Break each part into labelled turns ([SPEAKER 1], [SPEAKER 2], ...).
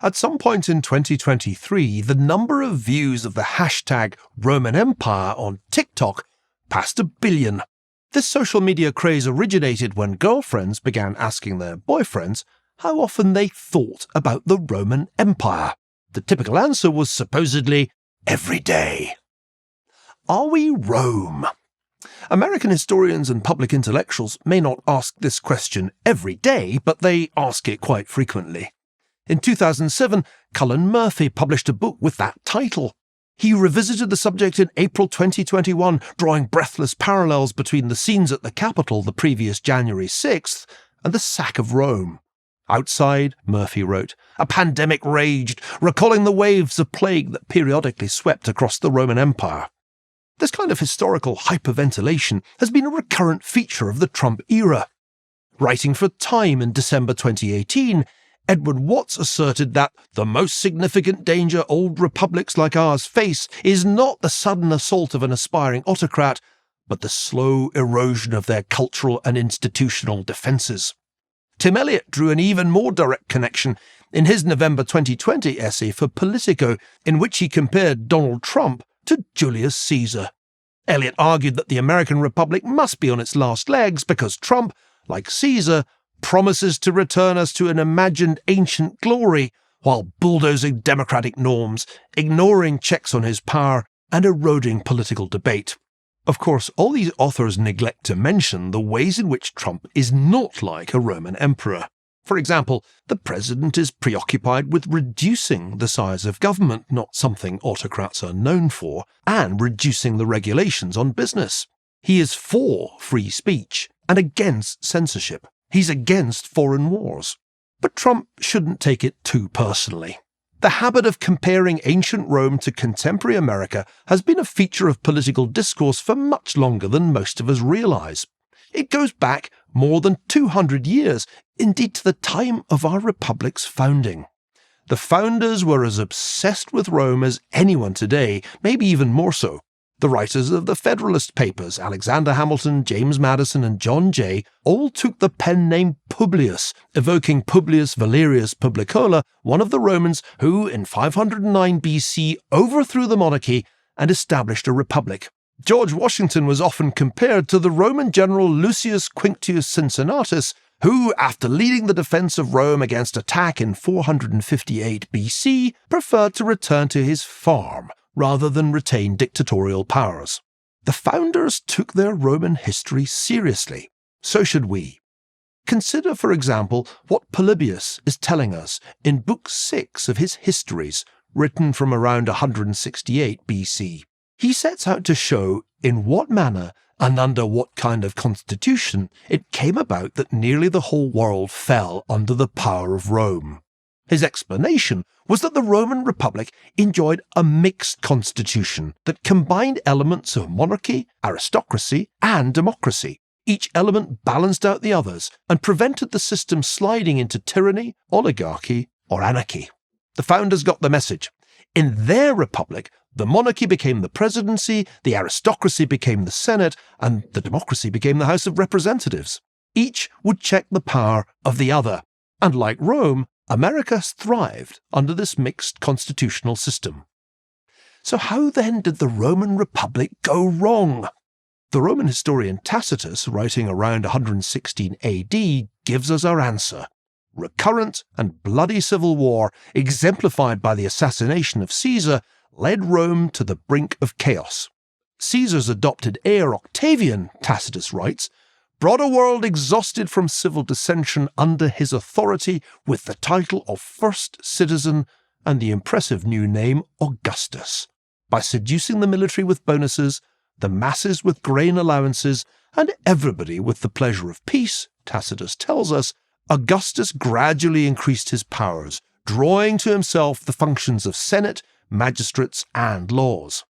[SPEAKER 1] At some point in 2023, the number of views of the hashtag Roman Empire on TikTok passed 1 billion. This social media craze originated when girlfriends began asking their boyfriends how often they thought about the Roman Empire. The typical answer was supposedly every day. Are we Rome? American historians and public intellectuals may not ask this question every day, but they ask it quite frequently. In 2007, Cullen Murphy published a book with that title. He revisited the subject in April 2021, drawing breathless parallels between the scenes at the Capitol the previous January 6th and the sack of Rome. Outside, Murphy wrote, a pandemic raged, recalling the waves of plague that periodically swept across the Roman Empire. This kind of historical hyperventilation has been a recurrent feature of the Trump era. Writing for Time in December 2018, Edward Watts asserted that the most significant danger old republics like ours face is not the sudden assault of an aspiring autocrat, but the slow erosion of their cultural and institutional defences. Tim Elliott drew an even more direct connection in his November 2020 essay for Politico, in which he compared Donald Trump to Julius Caesar. Elliott argued that the American Republic must be on its last legs because Trump, like Caesar, promises to return us to an imagined ancient glory while bulldozing democratic norms, ignoring checks on his power, and eroding political debate. Of course, all these authors neglect to mention the ways in which Trump is not like a Roman emperor. For example, the president is preoccupied with reducing the size of government, not something autocrats are known for, and reducing the regulations on business. He is for free speech and against censorship. He's against foreign wars. But Trump shouldn't take it too personally. The habit of comparing ancient Rome to contemporary America has been a feature of political discourse for much longer than most of us realise. It goes back more than 200 years, indeed to the time of our republic's founding. The founders were as obsessed with Rome as anyone today, maybe even more so. The writers of the Federalist Papers, Alexander Hamilton, James Madison, and John Jay, all took the pen name Publius, evoking Publius Valerius Publicola, one of the Romans who, in 509 BC, overthrew the monarchy and established a republic. George Washington was often compared to the Roman general Lucius Quinctius Cincinnatus, who, after leading the defense of Rome against attack in 458 BC, preferred to return to his farm rather than retain dictatorial powers. The founders took their Roman history seriously. So should we. Consider, for example, what Palibius is telling us in Book 6 of his Histories, written from around 168 BC. He sets out to show in what manner and under what kind of constitution it came about that nearly the whole world fell under the power of Rome. His explanation was that the Roman Republic enjoyed a mixed constitution that combined elements of monarchy, aristocracy, and democracy. Each element balanced out the others and prevented the system sliding into tyranny, oligarchy, or anarchy. The founders got the message. In their republic, the monarchy became the presidency, the aristocracy became the Senate, and the democracy became the House of Representatives. Each would check the power of the other, and like Rome, America thrived under this mixed constitutional system. So how then did the Roman Republic go wrong? The Roman historian Tacitus, writing around 116 AD, gives us our answer. Recurrent and bloody civil war, exemplified by the assassination of Caesar, led Rome to the brink of chaos. Caesar's adopted heir Octavian, Tacitus writes, brought a world exhausted from civil dissension under his authority with the title of first citizen and the impressive new name Augustus. By seducing the military with bonuses, the masses with grain allowances, and everybody with the pleasure of peace, Tacitus tells us, Augustus gradually increased his powers, drawing to himself the functions of Senate, magistrates, and laws.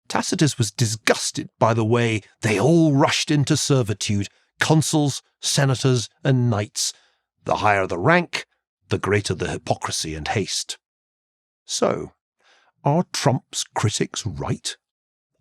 [SPEAKER 1] Tacitus was disgusted by the way they all rushed into servitude, consuls, senators, and knights. The higher the rank, the greater the hypocrisy and haste. So, are Trump's critics right?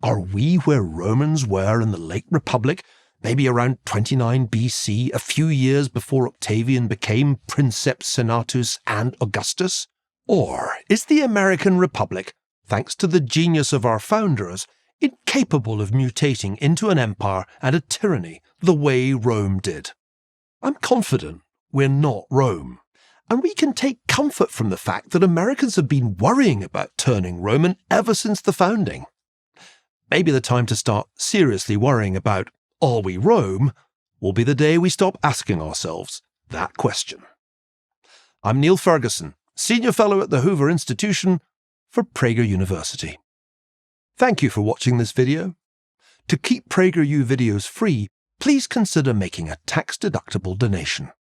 [SPEAKER 1] Are we where Romans were in the late Republic, maybe around 29 BC, a few years before Octavian became Princeps Senatus and Augustus? Or is the American Republic, thanks to the genius of our founders, incapable of mutating into an empire and a tyranny the way Rome did? I'm confident we're not Rome, and we can take comfort from the fact that Americans have been worrying about turning Roman ever since the founding. Maybe the time to start seriously worrying about, are we Rome, will be the day we stop asking ourselves that question. I'm Niall Ferguson, Senior Fellow at the Hoover Institution for Prager University. Thank you for watching this video. To keep PragerU videos free, please consider making a tax-deductible donation.